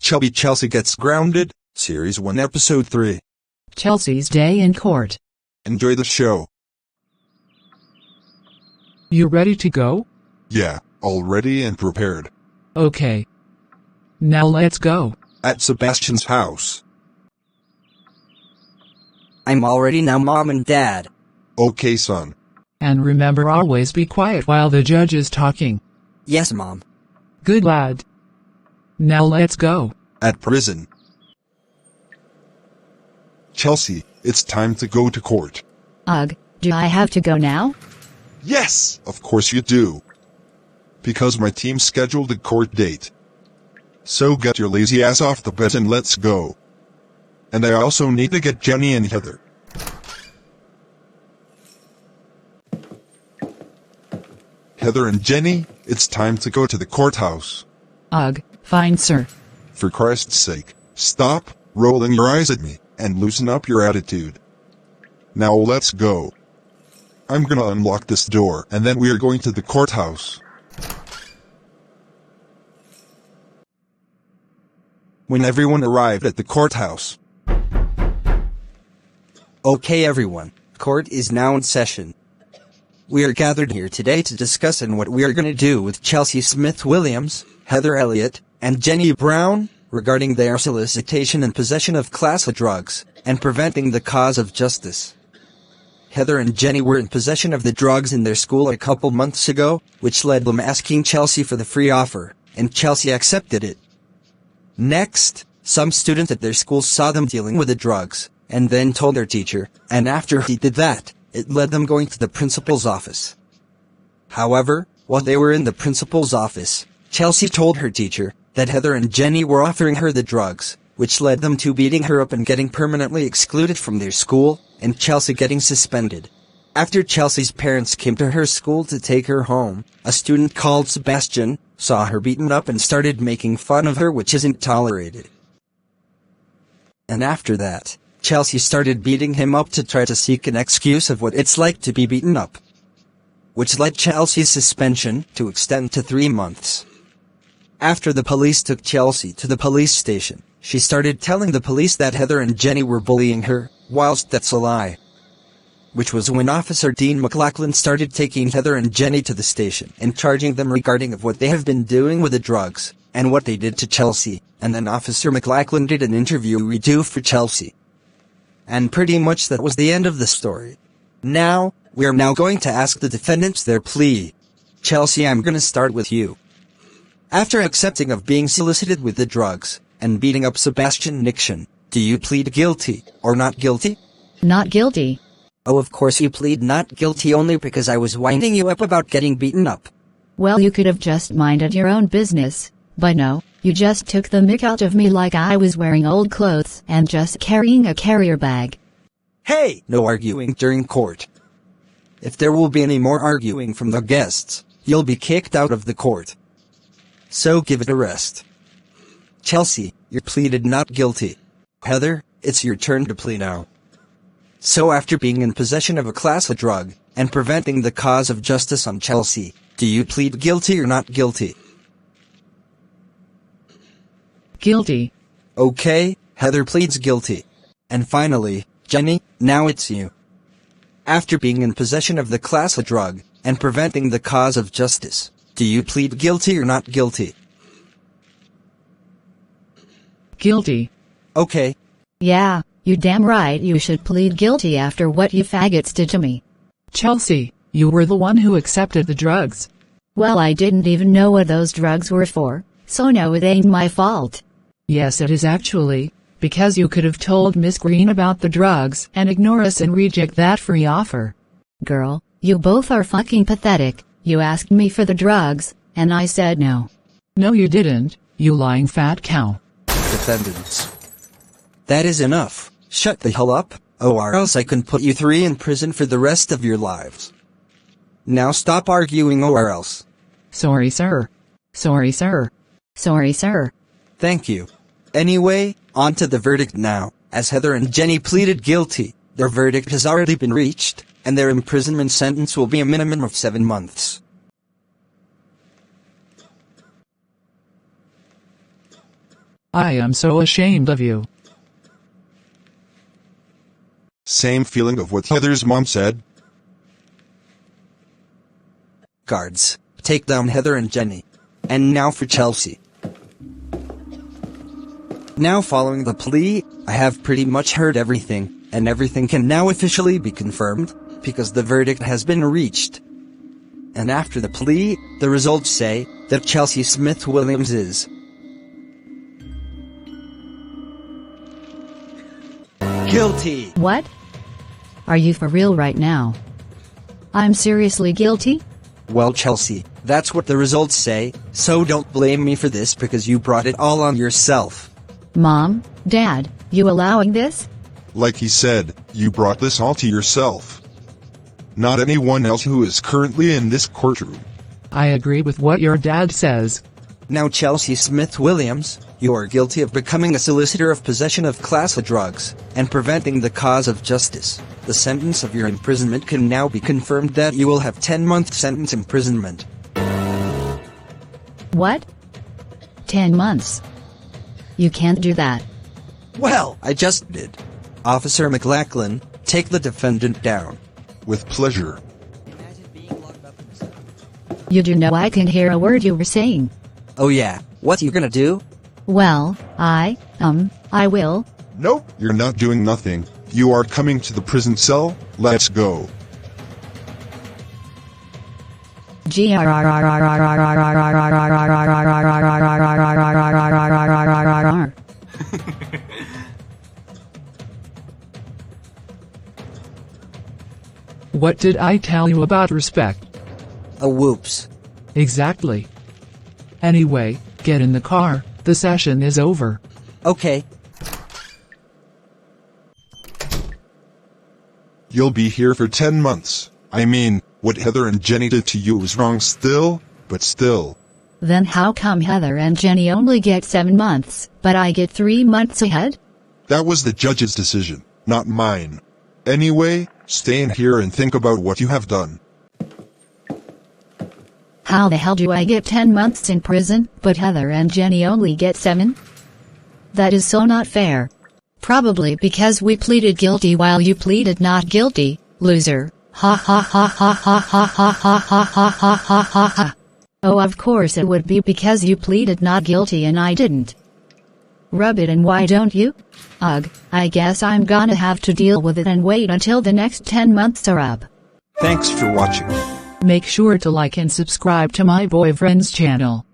Chubby Chelsea Gets Grounded, Series 1 Episode 3. Chelsea's Day in Court. Enjoy the show. You ready to go? Yeah, all ready and prepared. Okay. Now let's go. At Sebastian's house. I'm all ready now, Mom and Dad. Okay, son. And remember, always be quiet while the judge is talking. Yes, Mom. Good lad. Now let's go. At prison. Chelsea, it's time to go to court. Ugh, do I have to go now? Yes, of course you do. Because my team scheduled a court date. So get your lazy ass off the bed and let's go. And I also need to get Jenny and Heather. Heather and Jenny, it's time to go to the courthouse. Ugh, fine sir. For Christ's sake, stop rolling your eyes at me and loosen up your attitude. Now let's go. I'm gonna unlock this door and then we are going to the courthouse. When everyone arrived at the courthouse. Okay, everyone. Court is now in session. We are gathered here today to discuss what we are going to do with Chelsea Smith Williams, Heather Elliott, and Jenny Brown regarding their solicitation and possession of class A drugs and preventing the cause of justice. Heather and Jenny were in possession of the drugs in their school a couple months ago, which led them asking Chelsea for the free offer, and Chelsea accepted it. Next, some student at their school saw them dealing with the drugs, and then told their teacher, and after he did that, it led them going to the principal's office. However, while they were in the principal's office, Chelsea told her teacher that Heather and Jenny were offering her the drugs, which led them to beating her up and getting permanently excluded from their school, and Chelsea getting suspended. After Chelsea's parents came to her school to take her home, a student called Sebastian saw her beaten up and started making fun of her, which isn't tolerated. And after that, Chelsea started beating him up to try to seek an excuse of what it's like to be beaten up, which led Chelsea's suspension to extend to 3 months. After the police took Chelsea to the police station, she started telling the police that Heather and Jenny were bullying her, whilst that's a lie. Which was when Officer Dean McLaughlin started taking Heather and Jenny to the station and charging them regarding of what they have been doing with the drugs, and what they did to Chelsea, and then Officer McLaughlin did an interview redo for Chelsea. And pretty much that was the end of the story. Now, we are now going to ask the defendants their plea. Chelsea, I'm gonna start with you. After accepting of being solicited with the drugs, and beating up Sebastian Nixon, do you plead guilty, or not guilty? Not guilty. Oh, of course you plead not guilty only because I was winding you up about getting beaten up. Well, you could have just minded your own business, but no, you just took the mick out of me like I was wearing old clothes and just carrying a carrier bag. Hey! No arguing during court. If there will be any more arguing from the guests, you'll be kicked out of the court. So give it a rest. Chelsea, you pleaded not guilty. Heather, it's your turn to plead now. So after being in possession of a class A drug, and preventing the cause of justice on Chelsea, do you plead guilty or not guilty? Guilty. Okay, Heather pleads guilty. And finally, Jenny, now it's you. After being in possession of the class A drug, and preventing the cause of justice, do you plead guilty or not guilty? Guilty. Okay. Yeah, you damn right you should plead guilty after what you faggots did to me. Chelsea, you were the one who accepted the drugs. Well, I didn't even know what those drugs were for, so no, it ain't my fault. Yes, it is actually, because you could have told Miss Green about the drugs and ignore us and reject that free offer. Girl, you both are fucking pathetic. You asked me for the drugs, and I said no. No, you didn't, you lying fat cow. Defendants. That is enough. Shut the hell up, or else I can put you 3 in prison for the rest of your lives. Now stop arguing or else. Sorry, sir. Sorry, sir. Sorry, sir. Thank you. Anyway, on to the verdict now. As Heather and Jenny pleaded guilty, their verdict has already been reached, and their imprisonment sentence will be a minimum of 7 months. I am so ashamed of you. Same feeling of what Heather's mom said. Guards, take down Heather and Jenny. And now for Chelsea. Now following the plea, I have pretty much heard everything, and everything can now officially be confirmed, because the verdict has been reached. And after the plea, the results say that Chelsea Smith Williams is guilty. What? Are you for real right now? I'm seriously guilty? Well, Chelsea, that's what the results say, so don't blame me for this because you brought it all on yourself. Mom, Dad, you allowing this? Like he said, you brought this all to yourself. Not anyone else who is currently in this courtroom. I agree with what your dad says. Now Chelsea Smith Williams, you are guilty of becoming a solicitor of possession of class A drugs, and preventing the cause of justice. The sentence of your imprisonment can now be confirmed that you will have 10-month sentence imprisonment. What? 10 months. You can't do that. Well, I just did. Officer McLachlan, take the defendant down. With pleasure. You do know I can hear a word you were saying. Oh yeah, what you gonna do? Well, I will. Nope, you're not doing nothing. You are coming to the prison cell. Let's go. What did I tell you about respect? Oh whoops. Exactly. Anyway, get in the car, the session is over. Okay. You'll be here for 10 months. I mean, what Heather and Jenny did to you was wrong still, but still. Then how come Heather and Jenny only get 7 months, but I get 3 months ahead? That was the judge's decision, not mine. Anyway, stay in here and think about what you have done. How the hell do I get 10 months in prison, but Heather and Jenny only get 7? That is so not fair. Probably because we pleaded guilty while you pleaded not guilty, loser. Ha ha ha ha ha ha ha ha ha ha ha ha ha ha. Oh, of course it would be because you pleaded not guilty and I didn't. Rub it, and why don't you? Ugh, I guess I'm gonna have to deal with it and wait until the next 10 months are up. Thanks for watching. Make sure to like and subscribe to my boyfriend's channel.